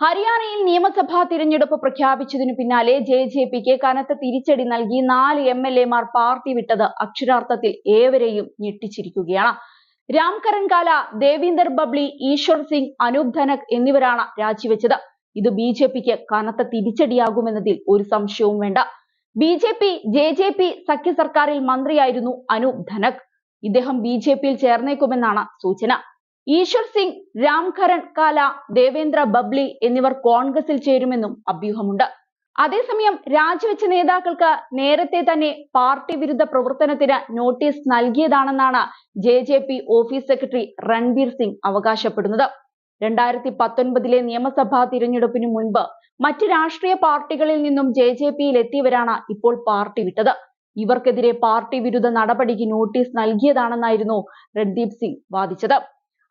ഹരിയാനയിൽ നിയമസഭാ തിരഞ്ഞെടുപ്പ് പ്രഖ്യാപിച്ചതിനു പിന്നാലെ ജെ.ജെ.പിക്ക് കനത്ത തിരിച്ചടി നൽകി 4 എം.എൽ.എമാർ പാർട്ടി വിട്ടത് അക്ഷരാർത്ഥത്തിൽ ഏവരെയും ഞെട്ടിച്ചിരിക്കുകയാണ്. രാംകരൺ കാല, ദേവീന്ദർ ബബ്ലി, ഈശ്വർ സിംഗ്, അനൂപ് ധനക് എന്നിവരാണ് രാജിവെച്ചത്. ഇത് ബി.ജെ.പിക്ക് കനത്ത തിരിച്ചടിയാകുമെന്നതിൽ ഒരു സംശയവും വേണ്ട. ബി.ജെ.പി, ജെ.ജെ.പി സഖ്യ സർക്കാരിൽ മന്ത്രിയായിരുന്നു അനൂപ് ധനക്. ഇദ്ദേഹം ബി.ജെ.പിയിൽ ചേർന്നേക്കുമെന്നാണ് സൂചന. ഈശ്വർ സിംഗ്, രാംകരൺ കാല, ദേവേന്ദ്ര ബബ്ലി എന്നിവർ കോൺഗ്രസിൽ ചേരുമെന്നും അഭ്യൂഹമുണ്ട്. അതേസമയം രാജിവെച്ച നേതാക്കൾക്ക് നേരത്തെ തന്നെ പാർട്ടി വിരുദ്ധ പ്രവർത്തനത്തിന് നോട്ടീസ് നൽകിയതാണെന്നാണ് ജെ.ജെ.പി ഓഫീസ് സെക്രട്ടറി രൺബീർ സിംഗ് അവകാശപ്പെടുന്നത്. 2019 നിയമസഭാ തിരഞ്ഞെടുപ്പിന് മുൻപ് മറ്റ് രാഷ്ട്രീയ പാർട്ടികളിൽ നിന്നും ജെ.ജെ.പിയിൽ എത്തിയവരാണ് ഇപ്പോൾ പാർട്ടി വിട്ടത്. ഇവർക്കെതിരെ പാർട്ടി വിരുദ്ധ നടപടിക്ക് നോട്ടീസ് നൽകിയതാണെന്നായിരുന്നു രൺദീപ് സിംഗ് വാദിച്ചത്.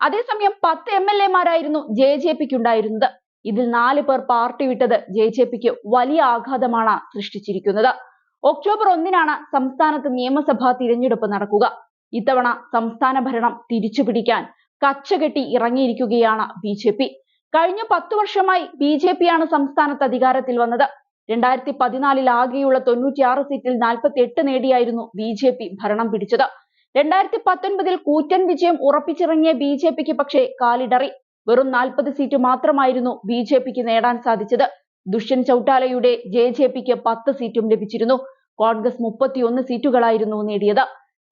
അതേസമയം 10 എം.എൽ.എമാരായിരുന്നു ജെ.ജെ.പിക്ക് ഉണ്ടായിരുന്നത്. ഇതിൽ 4 പേർ പാർട്ടി വിട്ടത് ജെ.ജെ.പിക്ക് വലിയ ആഘാതമാണ് സൃഷ്ടിച്ചിരിക്കുന്നത്. ഒക്ടോബർ 1-നാണ് സംസ്ഥാനത്ത് നിയമസഭാ തിരഞ്ഞെടുപ്പ് നടക്കുക. ഇത്തവണ സംസ്ഥാന ഭരണം തിരിച്ചുപിടിക്കാൻ കച്ചകെട്ടി ഇറങ്ങിയിരിക്കുകയാണ് ബി.ജെ.പി. കഴിഞ്ഞ 10 വർഷമായി ബി.ജെ.പിയാണ് സംസ്ഥാനത്ത് അധികാരത്തിൽ വന്നത്. 2014 ആകെയുള്ള 96 സീറ്റിൽ 48 നേടിയായിരുന്നു ബി.ജെ.പി ഭരണം പിടിച്ചത്. 2019 കൂറ്റൻ വിജയം ഉറപ്പിച്ചിറങ്ങിയ ബി.ജെ.പിക്ക് പക്ഷേ കാലിടറി. വെറും 40 സീറ്റ് മാത്രമായിരുന്നു ബി.ജെ.പിക്ക് നേടാൻ സാധിച്ചത്. ദുഷ്യന്ത് ചൌട്ടാലയുടെ ജെ.ജെ.പിക്ക് 10 സീറ്റും ലഭിച്ചിരുന്നു. കോൺഗ്രസ് 31 സീറ്റുകളായിരുന്നു നേടിയത്.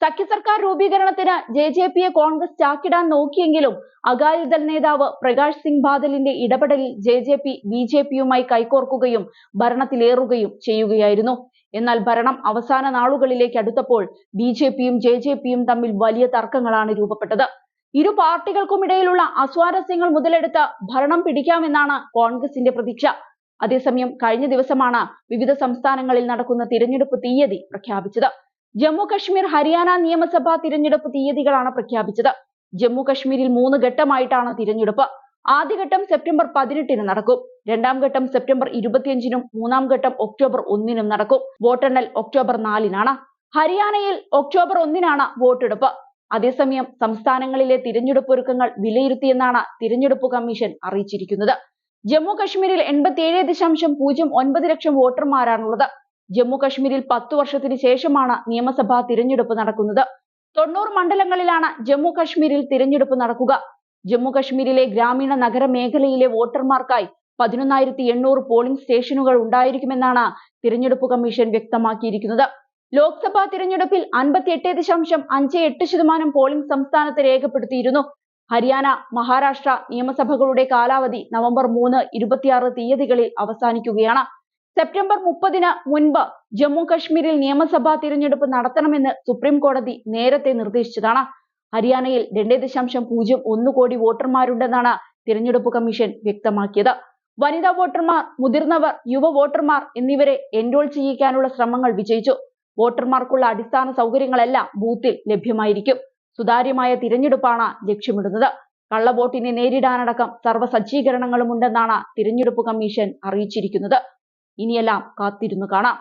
സഖ്യ സർക്കാർ രൂപീകരണത്തിന് ജെ.ജെ.പിയെ കോൺഗ്രസ് ചാക്കിടാൻ നോക്കിയെങ്കിലും അകാലിദൾ നേതാവ് പ്രകാശ് സിംഗ് ബാദലിന്റെ ഇടപെടലിൽ ജെ.ജെ.പി ബി.ജെ.പിയുമായി കൈകോർക്കുകയും ഭരണത്തിലേറുകയും ചെയ്യുകയായിരുന്നു. എന്നാൽ ഭരണം അവസാന നാളുകളിലേക്ക് അടുത്തപ്പോൾ ബി.ജെ.പിയും ജെ.ജെ.പിയും തമ്മിൽ വലിയ തർക്കങ്ങളാണ് രൂപപ്പെട്ടത്. ഇരു പാർട്ടികൾക്കുമിടയിലുള്ള അസ്വാരസ്യങ്ങൾ മുതലെടുത്ത് ഭരണം പിടിക്കാമെന്നാണ് കോൺഗ്രസിന്റെ പ്രതീക്ഷ. അതേസമയം കഴിഞ്ഞ ദിവസമാണ് വിവിധ സംസ്ഥാനങ്ങളിൽ നടക്കുന്ന തിരഞ്ഞെടുപ്പ് തീയതി പ്രഖ്യാപിച്ചത്. ജമ്മു കശ്മീർ, ഹരിയാന നിയമസഭാ തിരഞ്ഞെടുപ്പ് തീയതികളാണ് പ്രഖ്യാപിച്ചത്. ജമ്മു കശ്മീരിൽ 3 ഘട്ടമായിട്ടാണ് തിരഞ്ഞെടുപ്പ്. ആദ്യഘട്ടം സെപ്റ്റംബർ 18-ന് നടക്കും. രണ്ടാം ഘട്ടം സെപ്റ്റംബർ 25-നും മൂന്നാം ഘട്ടം ഒക്ടോബർ 1-നും നടക്കും. വോട്ടെണ്ണൽ ഒക്ടോബർ 4-നാണ്. ഹരിയാനയിൽ ഒക്ടോബർ 1-നാണ് വോട്ടെടുപ്പ്. അതേസമയം സംസ്ഥാനങ്ങളിലെ തിരഞ്ഞെടുപ്പ് ഒരുക്കങ്ങൾ വിലയിരുത്തിയെന്നാണ് തിരഞ്ഞെടുപ്പ് കമ്മീഷൻ അറിയിച്ചിരിക്കുന്നത്. ജമ്മു കശ്മീരിൽ 87.09 ലക്ഷം വോട്ടർമാരാണുള്ളത്. ജമ്മു കശ്മീരിൽ 10 വർഷത്തിന് ശേഷമാണ് നിയമസഭാ തിരഞ്ഞെടുപ്പ് നടക്കുന്നത്. 90 മണ്ഡലങ്ങളിലാണ് ജമ്മു കശ്മീരിൽ തിരഞ്ഞെടുപ്പ് നടക്കുക. ജമ്മു കശ്മീരിലെ ഗ്രാമീണ നഗര മേഖലയിലെ വോട്ടർമാർക്കായി 11,800 പോളിംഗ് സ്റ്റേഷനുകൾ ഉണ്ടായിരിക്കുമെന്നാണ് തിരഞ്ഞെടുപ്പ് കമ്മീഷൻ വ്യക്തമാക്കിയിരിക്കുന്നത്. ലോക്സഭാ തിരഞ്ഞെടുപ്പിൽ 58.58% പോളിംഗ് സംസ്ഥാനത്ത് രേഖപ്പെടുത്തിയിരുന്നു. ഹരിയാന, മഹാരാഷ്ട്ര നിയമസഭകളുടെ കാലാവധി നവംബർ 3, 26 തീയതികളിൽ അവസാനിക്കുകയാണ്. സെപ്റ്റംബർ 30-ന് മുൻപ് ജമ്മു കശ്മീരിൽ നിയമസഭാ തിരഞ്ഞെടുപ്പ് നടത്തണമെന്ന് സുപ്രീം കോടതി നേരത്തെ നിർദ്ദേശിച്ചതാണ്. ഹരിയാനയിൽ 2.01 കോടി വോട്ടർമാരുണ്ടെന്നാണ് തിരഞ്ഞെടുപ്പ് കമ്മീഷൻ വ്യക്തമാക്കിയത്. വനിതാ വോട്ടർമാർ, മുതിർന്നവർ, യുവ വോട്ടർമാർ എന്നിവരെ എൻറോൾ ചെയ്യിക്കാനുള്ള ശ്രമങ്ങൾ വിജയിച്ചു. വോട്ടർമാർക്കുള്ള അടിസ്ഥാന സൗകര്യങ്ങളെല്ലാം ബൂത്തിൽ ലഭ്യമായിരിക്കും. സുതാര്യമായ തിരഞ്ഞെടുപ്പാണ് ലക്ഷ്യമിടുന്നത്. കള്ളവോട്ടിനെ നേരിടാനടക്കം സർവ്വ സജ്ജീകരണങ്ങളും ഉണ്ടെന്നാണ് തിരഞ്ഞെടുപ്പ് കമ്മീഷൻ അറിയിച്ചിരിക്കുന്നത്. ഇനിയെല്ലാം കാത്തിരുന്നു കാണാം.